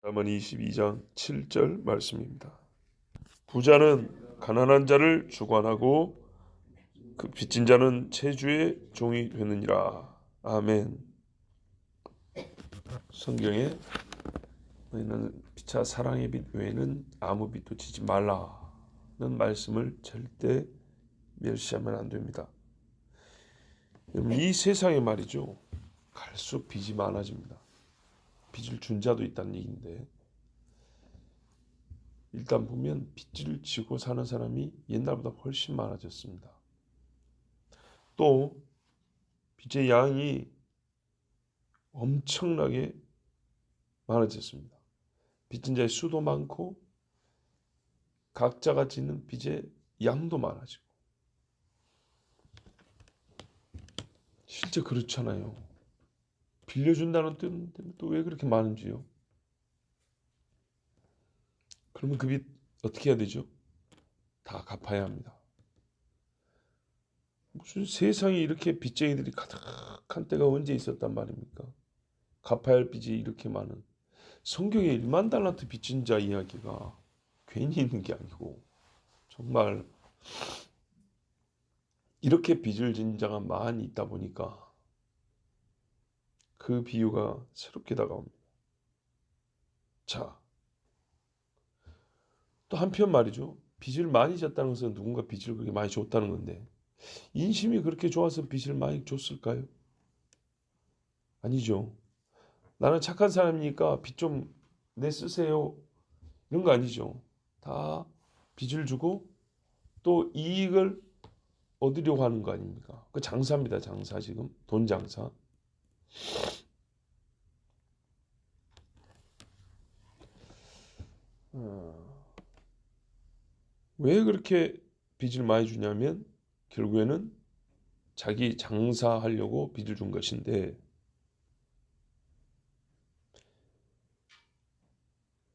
잠언 22장 7절 말씀입니다. 부자는 가난한 자를 주관하고 그 빚진 자는 채주의 종이 되느니라. 아멘. 성경에 너희는 피차 사랑의 빚 외에는 아무 빚도 지지 말라는 말씀을 절대 멸시하면 안 됩니다. 이 세상에 말이죠, 갈수록 빚이 많아집니다. 빚을 준 자도 있다는 얘기인데, 일단 보면 빚을 지고 사는 사람이 옛날보다 훨씬 많아졌습니다. 또 빚의 양이 엄청나게 많아졌습니다. 빚진 자의 수도 많고 각자가 짓는 빚의 양도 많아지고. 실제 그렇잖아요. 빌려준다는 뜻은 또 왜 그렇게 많은지요? 그러면 그 빚 어떻게 해야 되죠? 다 갚아야 합니다. 무슨 세상에 이렇게 빚쟁이들이 가득한 때가 언제 있었단 말입니까? 갚아야 할 빚이 이렇게 많은. 성경에 1만 달란트 빚진 자 이야기가 괜히 있는 게 아니고, 정말 이렇게 빚을 진 자가 많이 있다 보니까 그 비유가 새롭게 다가옵니다. 자, 또 한편 말이죠. 빚을 많이 졌다는 것은 누군가 빚을 그렇게 많이 줬다는 건데, 인심이 그렇게 좋아서 빚을 많이 줬을까요? 아니죠. 나는 착한 사람이니까 빚 좀 내쓰세요, 이런 거 아니죠. 다 빚을 주고 또 이익을 얻으려고 하는 거 아닙니까? 그 장사입니다. 장사. 지금 돈 장사. 왜 그렇게 빚을 많이 주냐면 결국에는 자기 장사하려고 빚을 준 것인데,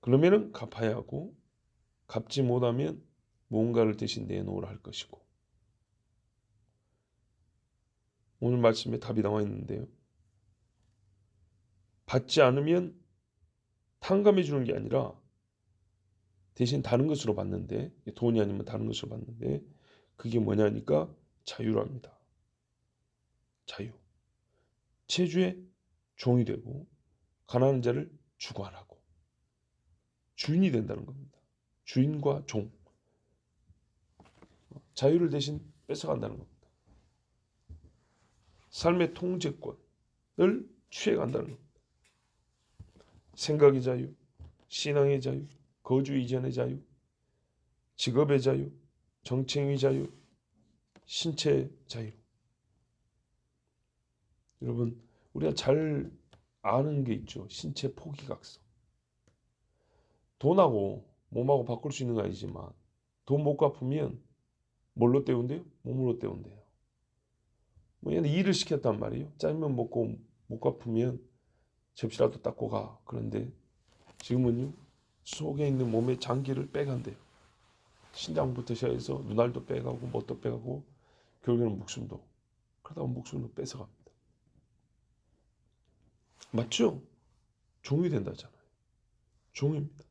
그러면은 갚아야 하고, 갚지 못하면 뭔가를 대신 내놓으라 할 것이고. 오늘 말씀에 답이 나와 있는데요. 받지 않으면 탕감해 주는 게 아니라 대신 다른 것으로 받는데, 돈이 아니면 다른 것으로 받는데, 그게 뭐냐니까 자유랍니다. 자유. 채주의 종이 되고 가난한 자를 주관하고 주인이 된다는 겁니다. 주인과 종. 자유를 대신 뺏어간다는 겁니다. 삶의 통제권을 취해간다는 겁니다. 생각의 자유, 신앙의 자유, 거주 이전의 자유, 직업의 자유, 정책의 자유, 신체의 자유. 여러분, 우리가 잘 아는 게 있죠. 신체 포기각성. 돈하고 몸하고 바꿀 수 있는 건 아니지만 돈 못 갚으면 뭘로 때운대요? 몸으로 때운대요. 뭐 얘는 일을 시켰단 말이에요. 짜장면 먹고 못 갚으면 접시라도 닦고 가. 그런데 지금은요, 속에 있는 몸의 장기를 빼간대요. 신장부터 시작해서 눈알도 빼가고 뭣도 빼가고 결국에는 목숨도. 그러다 보면 목숨도 뺏어갑니다. 맞죠? 종이 된다잖아요. 종입니다.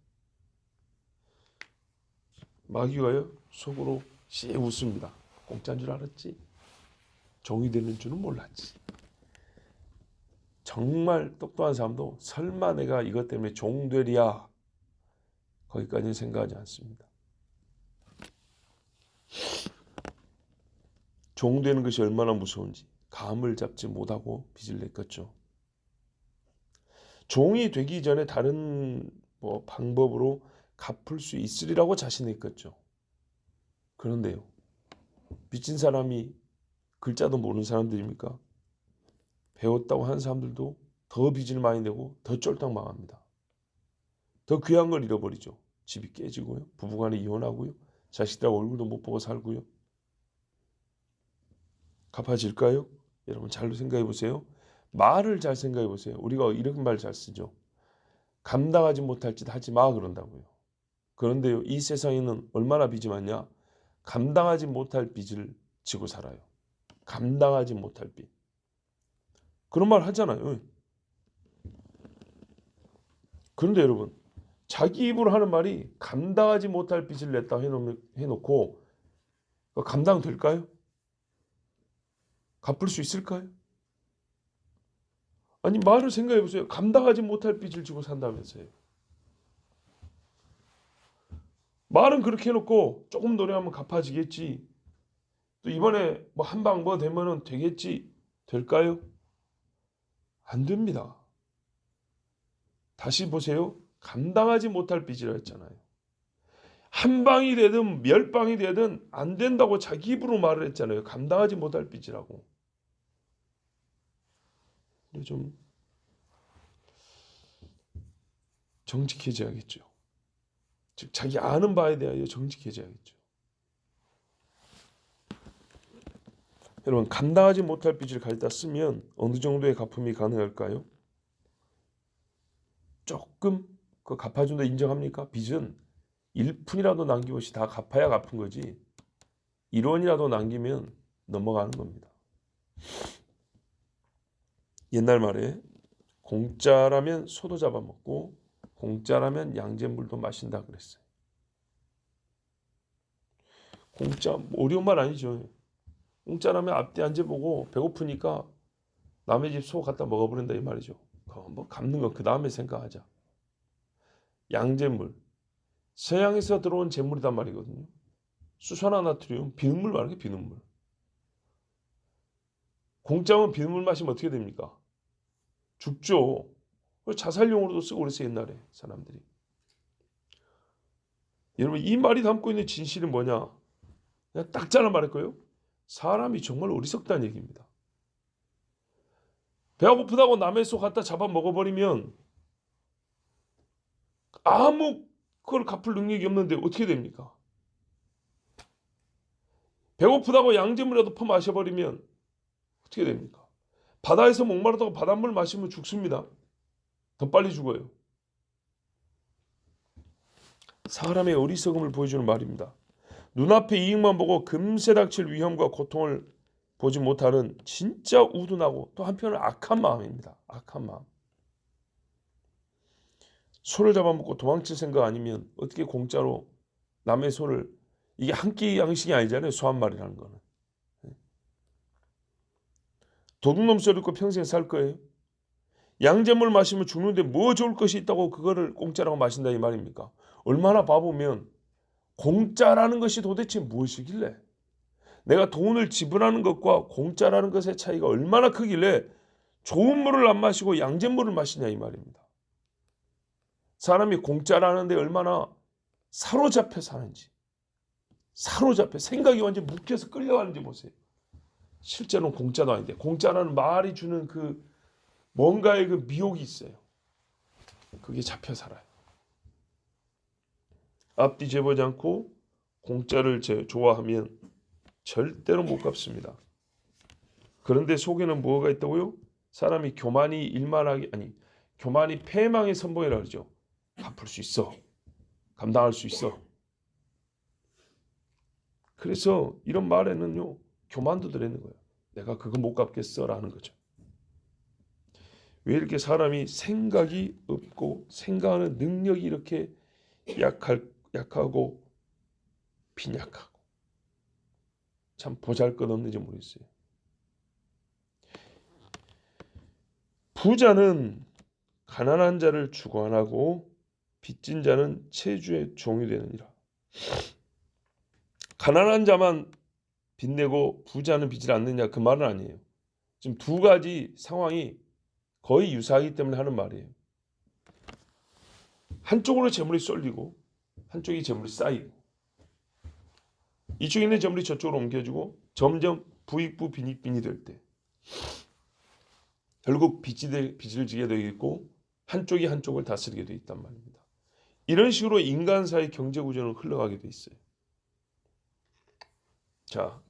마귀가요 속으로 씩 웃습니다. 공짜인 줄 알았지? 종이 되는 줄은 몰랐지. 정말 똑똑한 사람도 설마 내가 이것 때문에 종 되리야, 거기까지는 생각하지 않습니다. 종 되는 것이 얼마나 무서운지 감을 잡지 못하고 빚을 냈겠죠. 종이 되기 전에 다른 방법으로 갚을 수 있으리라고 자신했겠죠. 그런데요, 빚진 사람이 글자도 모르는 사람들입니까? 배웠다고 하는 사람들도 더 빚을 많이 내고 더 쫄딱 망합니다. 더 귀한 걸 잃어버리죠. 집이 깨지고요, 부부간에 이혼하고요, 자식들 얼굴도 못 보고 살고요. 갚아질까요? 여러분 잘 생각해 보세요. 말을 잘 생각해 보세요. 우리가 이런 말 잘 쓰죠. 감당하지 못할 짓 하지 마, 그런다고요. 그런데요, 이 세상에는 얼마나 빚이 많냐? 감당하지 못할 빚을 지고 살아요. 감당하지 못할 빚. 그런 말 하잖아요. 그런데 여러분, 자기 입으로 하는 말이 감당하지 못할 빚을 냈다 해놓고 감당될까요? 갚을 수 있을까요? 아니 말을 생각해 보세요. 감당하지 못할 빚을 지고 산다면서요. 말은 그렇게 해놓고 조금 노력하면 갚아지겠지. 또 이번에 뭐 한 방 뭐 되면은 되겠지. 될까요? 안 됩니다. 다시 보세요. 감당하지 못할 빚이라 했잖아요. 한 방이 되든 열 방이 되든 안 된다고 자기 입으로 말을 했잖아요. 감당하지 못할 빚이라고. 좀 정직해져야겠죠. 즉 자기 아는 바에 대하여 정직해져야겠죠. 여러분 감당하지 못할 빚을 가져다 쓰면 어느 정도의 갚음이 가능할까요? 조금 그 갚아준다 인정합니까? 빚은 1푼이라도 남김없이 다 갚아야 갚은 거지 1원이라도 남기면 넘어가는 겁니다. 옛날 말에 공짜라면 소도 잡아먹고 공짜라면 양잿물도 마신다 그랬어요. 공짜 어려운 말 아니죠. 공짜라면 앞뒤 앉아보고 배고프니까 남의 집 소 갖다 먹어버린다 이 말이죠. 뭐 갚는 건 그 다음에 생각하자. 양잿물 서양에서 들어온 잿물이란 말이거든요. 수산화나트륨 비눗물 말하는 게 비눗물. 공짜면 비눗물 마시면 어떻게 됩니까? 죽죠. 자살용으로도 쓰고 그랬어요 옛날에 사람들이. 여러분 이 말이 담고 있는 진실이 뭐냐? 그냥 딱 잘라 말할 거예요. 사람이 정말 어리석다는 얘기입니다. 배가 고프다고 남의 소 갖다 잡아 먹어버리면 아무 그걸 갚을 능력이 없는데 어떻게 됩니까? 배고프다고 양잿물이라도 퍼 마셔버리면 어떻게 됩니까? 바다에서 목마르다고 바닷물 마시면 죽습니다. 더 빨리 죽어요. 사람의 어리석음을 보여주는 말입니다. 눈앞에 이익만 보고 금세 닥칠 위험과 고통을 보지 못하는 진짜 우둔하고 또 한편은 악한 마음입니다. 악한 마음. 소를 잡아먹고 도망칠 생각 아니면 어떻게 공짜로 남의 소를 이게 한 끼 양식이 아니잖아요. 소 한 마리라는 거는. 도둑놈 소리 듣고 평생 살 거예요. 양잿물 마시면 죽는데 뭐 좋을 것이 있다고 그거를 공짜라고 마신다 이 말입니까? 얼마나 바보면 공짜라는 것이 도대체 무엇이길래 내가 돈을 지불하는 것과 공짜라는 것의 차이가 얼마나 크길래 좋은 물을 안 마시고 양잿물을 마시냐 이 말입니다. 사람이 공짜라는데 얼마나 사로잡혀 사는지 사로잡혀 생각이 완전 묶여서 끌려가는지 보세요. 실제로는 공짜도 아닌데 공짜라는 말이 주는 그 뭔가의 그 미혹이 있어요. 그게 잡혀 살아요. 앞뒤 재보지 않고 공짜를 좋아하면 절대로 못 갚습니다. 그런데 속에는 뭐가 있다고요? 사람이 교만이 교만이 패망의 선봉이라 그러죠. 갚을 수 있어. 감당할 수 있어. 그래서 이런 말에는요. 교만도 들어있는 거예요. 내가 그거 못 갚겠어 라는 거죠. 왜 이렇게 사람이 생각이 없고 생각하는 능력이 이렇게 약하고 빈약하고 참 보잘것없는지 모르겠어요. 부자는 가난한 자를 주관하고 빚진 자는 체주의 종이 되느니라. 가난한 자만 빚내고 부자는 빚을 않느냐 그 말은 아니에요. 지금 두 가지 상황이 거의 유사하기 때문에 하는 말이에요. 한쪽으로 재물이 쏠리고 한쪽이 재물이 쌓이고 이쪽에 있는 재물이 저쪽으로 옮겨지고 점점 부익부 빈익빈이 될 때 결국 빚을 지게 되겠고 한쪽이 한쪽을 다스리게 돼 있단 말입니다. 이런 식으로 인간사의 경제 구조는 흘러가게 돼 있어요. 자,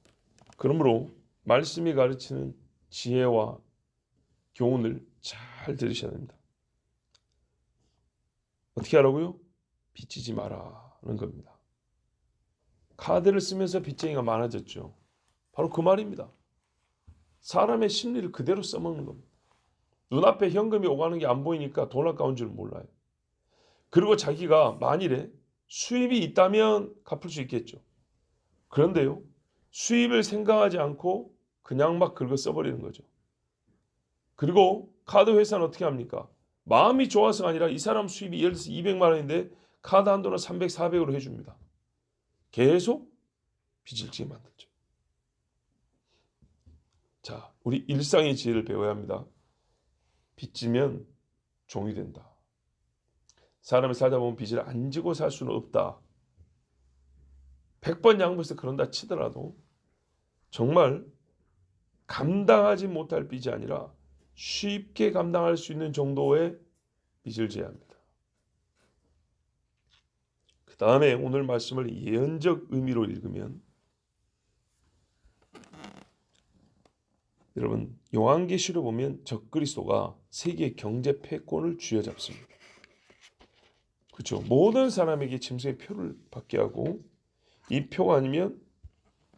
그러므로 말씀이 가르치는 지혜와 교훈을 잘 들으셔야 됩니다. 어떻게 하라고요? 빚지지 마라는 겁니다. 카드를 쓰면서 빚쟁이가 많아졌죠. 바로 그 말입니다. 사람의 심리를 그대로 써먹는 겁니다. 눈앞에 현금이 오가는 게 안 보이니까 돈 아까운 줄 몰라요. 그리고 자기가 만일에 수입이 있다면 갚을 수 있겠죠. 그런데요, 수입을 생각하지 않고 그냥 막 긁어 써버리는 거죠. 그리고 카드 회사는 어떻게 합니까? 마음이 좋아서가 아니라 이 사람 수입이 예를 들어서 200만 원인데 카드 한도는 300, 400으로 해줍니다. 계속 빚을 지게 만들죠. 자, 우리 일상의 지혜를 배워야 합니다. 빚지면 종이 된다. 사람이 살다 보면 빚을 안 지고 살 수는 없다. 100번 양보해서 그런다 치더라도 정말 감당하지 못할 빚이 아니라 쉽게 감당할 수 있는 정도의 빚을 져야 합니다. 그 다음에 오늘 말씀을 예언적 의미로 읽으면 여러분 요한계시를 보면 적그리스도가 세계 경제 패권을 쥐어잡습니다. 그렇죠? 모든 사람에게 짐승의 표를 받게 하고 이 표가 아니면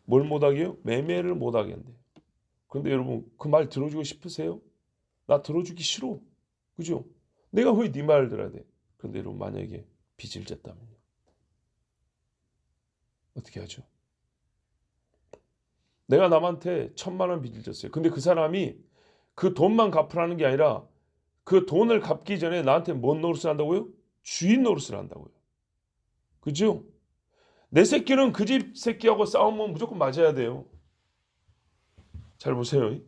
뭘 못하게 해요? 매매를 못하게 한대요. 그런데 여러분 그 말 들어주고 싶으세요? 나 들어주기 싫어. 그죠? 내가 왜 네 말을 들어야 돼? 그런데 여러분 만약에 빚을 졌다면요. 어떻게 하죠? 내가 남한테 1,000만 원 빚을 졌어요. 근데 그 사람이 그 돈만 갚으라는 게 아니라 그 돈을 갚기 전에 나한테 뭔 노릇을 한다고요? 주인 노릇을 한다고요. 그죠? 내 새끼는 그 집 새끼하고 싸우면 무조건 맞아야 돼요. 잘 보세요.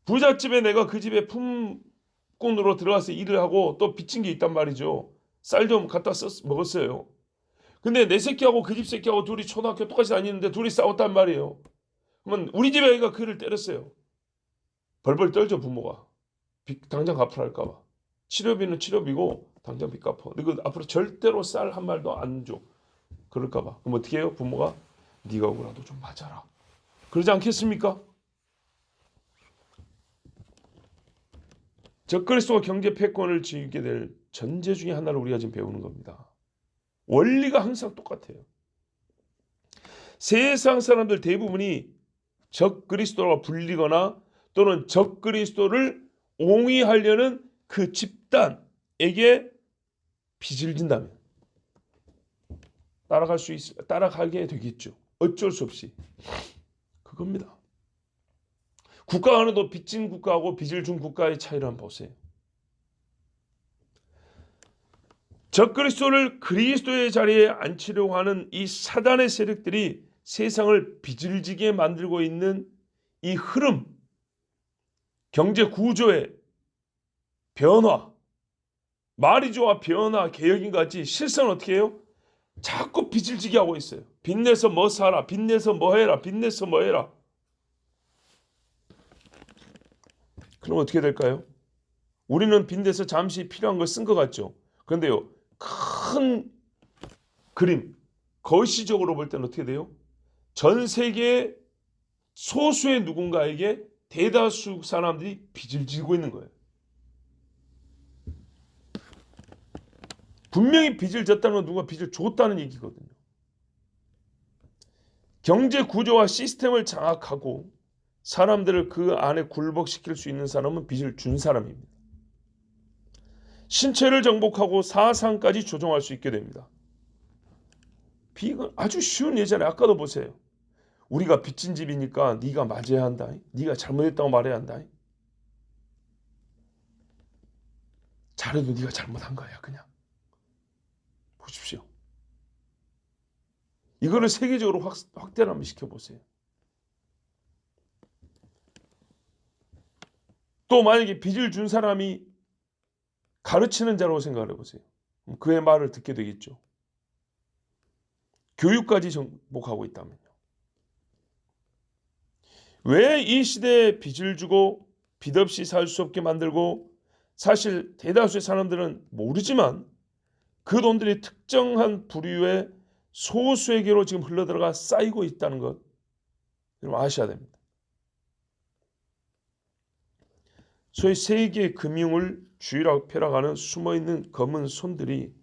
부잣집에 내가 그 집에 품꾼으로 들어가서 일을 하고 또 빚진 게 있단 말이죠. 쌀 좀 갖다 먹었어요. 근데 내 새끼하고 그 집 새끼하고 둘이 초등학교 똑같이 다니는데 둘이 싸웠단 말이에요. 그러면 우리 집 애가 그를 때렸어요. 벌벌 떨죠 부모가. 빚 당장 갚으라 할까 봐. 치료비는 치료비고 당장 빚 갚아. 이거 앞으로 절대로 쌀 한 말도 안 줘. 그럴까 봐. 그럼 어떻게 해요? 부모가 네가 오라도 좀 맞아라. 그러지 않겠습니까? 적그리스도가 경제 패권을 쥐게 될 전제 중에 하나를 우리가 지금 배우는 겁니다. 원리가 항상 똑같아요. 세상 사람들 대부분이 적그리스도로 불리거나 또는 적그리스도를 옹이하려는 그 집단에게 빚을 진다면 따라가게 되겠죠. 어쩔 수 없이 그겁니다. 국가 간에도 빚진 국가하고 빚을 준 국가의 차이를 한번 보세요. 적그리스도를 그리스도의 자리에 앉히려고 하는 이 사단의 세력들이 세상을 빚을 지게 만들고 있는 이 흐름, 경제 구조의 변화, 말이 좋아 변화, 개혁인 같이 실상은 어떻게 해요? 자꾸 빚을 지게 하고 있어요. 빚내서 뭐 사라, 빚내서 뭐 해라, 빚내서 뭐 해라. 그럼 어떻게 될까요? 우리는 빚내서 잠시 필요한 걸 쓴 것 같죠. 그런데요, 큰 그림, 거시적으로 볼 때는 어떻게 돼요? 전 세계 소수의 누군가에게 대다수 사람들이 빚을 지고 있는 거예요. 분명히 빚을 졌다는 건 누가 빚을 줬다는 얘기거든요. 경제 구조와 시스템을 장악하고 사람들을 그 안에 굴복시킬 수 있는 사람은 빚을 준 사람입니다. 신체를 정복하고 사상까지 조종할 수 있게 됩니다. 빚은 아주 쉬운 예잖아요. 아까도 보세요. 우리가 빚진 집이니까 네가 맞아야 한다. 네가 잘못했다고 말해야 한다. 잘해도 네가 잘못한 거야 그냥. 보십시오. 이거를 세계적으로 확대를 한번 시켜보세요. 또 만약에 빚을 준 사람이 가르치는 자라고 생각을 해보세요. 그의 말을 듣게 되겠죠. 교육까지 정복하고 있다면요. 왜 이 시대에 빚을 주고 빚 없이 살 수 없게 만들고 사실 대다수의 사람들은 모르지만 그 돈들이 특정한 부류의 소수에게로 지금 흘러들어가 쌓이고 있다는 것 여러분 아셔야 됩니다. 소위 세계 금융을 주의라고 펴나가는 숨어있는 검은 손들이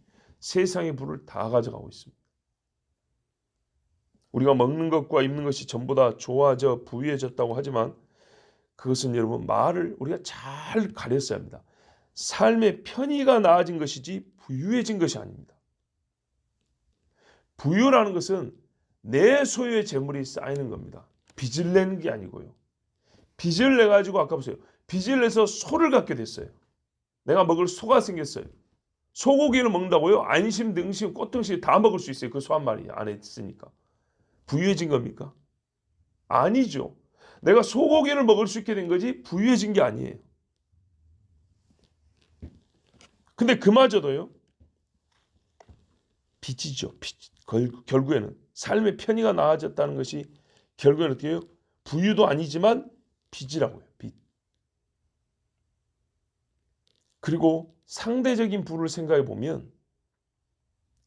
세상의 부를 다 가져가고 있습니다. 우리가 먹는 것과 입는 것이 전부 다 좋아져 부유해졌다고 하지만 그것은 여러분 말을 우리가 잘 가렸어야 합니다. 삶의 편의가 나아진 것이지 부유해진 것이 아닙니다. 부유라는 것은 내 소유의 재물이 쌓이는 겁니다. 빚을 내는 게 아니고요. 빚을 내가지고 아까 보세요. 빚을 내서 소를 갖게 됐어요. 내가 먹을 소가 생겼어요. 소고기를 먹는다고요? 안심, 등심, 꽃등심 다 먹을 수 있어요. 그 소 한 마리 안에 있으니까. 부유해진 겁니까? 아니죠. 내가 소고기를 먹을 수 있게 된 거지 부유해진 게 아니에요. 근데 그마저도요. 빚이죠. 빚. 결국에는 삶의 편의가 나아졌다는 것이 결국에는 어떻게 해요? 부유도 아니지만 빚이라고요. 빚. 그리고 상대적인 부를 생각해 보면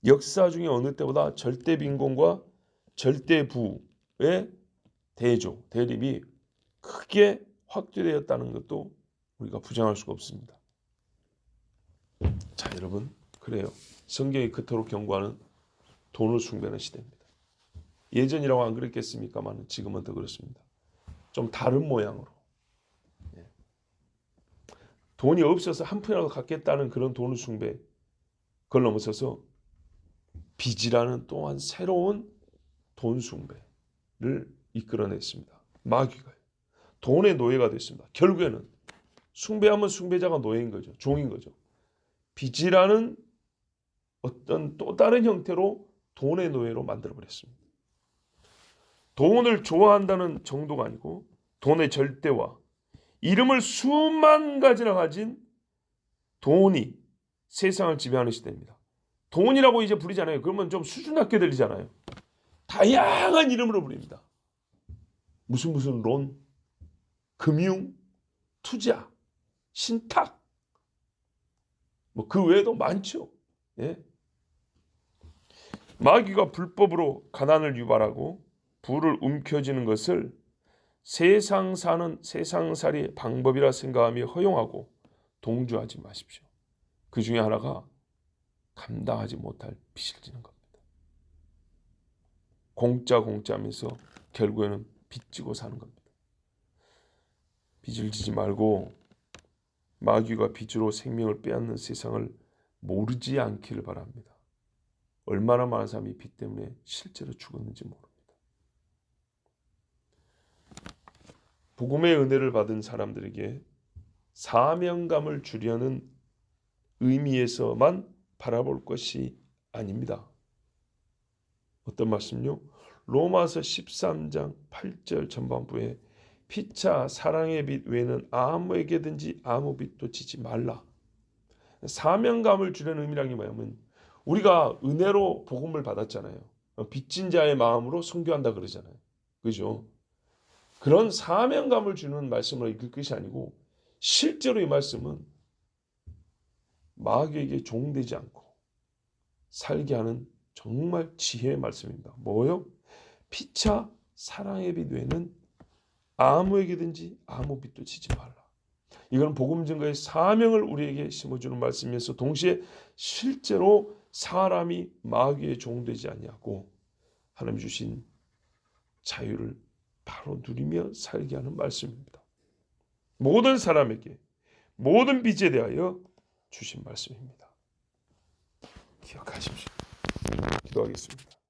역사 중에 어느 때보다 절대 빈곤과 절대 부의 대립이 크게 확대되었다는 것도 우리가 부정할 수가 없습니다. 자, 여러분, 그래요. 성경이 그토록 경고하는 돈을 숭배하는 시대입니다. 예전이라고 안 그랬겠습니까만 지금은 더 그렇습니다. 좀 다른 모양으로. 돈이 없어서 한 푼이라도 갖겠다는 그런 돈을 숭배, 그걸 넘어서서 빚이라는 또한 새로운 돈 숭배를 이끌어냈습니다. 마귀가요. 돈의 노예가 됐습니다. 결국에는 숭배하면 숭배자가 노예인 거죠. 종인 거죠. 빚이라는 어떤 또 다른 형태로 돈의 노예로 만들어버렸습니다. 돈을 좋아한다는 정도가 아니고 돈의 절대와 이름을 수만 가지나 가진 돈이 세상을 지배하는 시대입니다. 돈이라고 이제 부르잖아요. 그러면 좀 수준 낮게 들리잖아요. 다양한 이름으로 부릅니다. 무슨 론, 금융, 투자, 신탁, 뭐 그 외에도 많죠. 예. 마귀가 불법으로 가난을 유발하고 부를 움켜쥐는 것을 세상 사는 세상살이의 방법이라 생각하며 허용하고 동조하지 마십시오. 그 중에 하나가 감당하지 못할 빚을 지는 겁니다. 공짜하면서 결국에는 빚지고 사는 겁니다. 빚을 지지 말고 마귀가 빚으로 생명을 빼앗는 세상을 모르지 않기를 바랍니다. 얼마나 많은 사람이 빚 때문에 실제로 죽었는지 모릅니다. 복음의 은혜를 받은 사람들에게 사명감을 주려는 의미에서만 바라볼 것이 아닙니다. 어떤 말씀요? 로마서 13장 8절 전반부에 피차 사랑의 빚 외에는 아무에게든지 아무 빚도 지지 말라. 사명감을 주려는 의미란 게 뭐냐면 우리가 은혜로 복음을 받았잖아요. 빚진 자의 마음으로 순교한다 그러잖아요. 그죠? 그런 사명감을 주는 말씀으로 읽을 것이 아니고 실제로 이 말씀은 마귀에게 종되지 않고 살게 하는 정말 지혜의 말씀입니다. 뭐요? 피차 사랑의 빚 외에는 아무에게든지 아무 빚도 지지 말라. 이건 복음 증거의 사명을 우리에게 심어주는 말씀이면서 동시에 실제로 사람이 마귀의 종되지 아니하고 하나님 주신 자유를 바로 누리며 살게 하는 말씀입니다. 모든 사람에게 모든 빚에 대하여 주신 말씀입니다. 기억하십시오. 기도하겠습니다.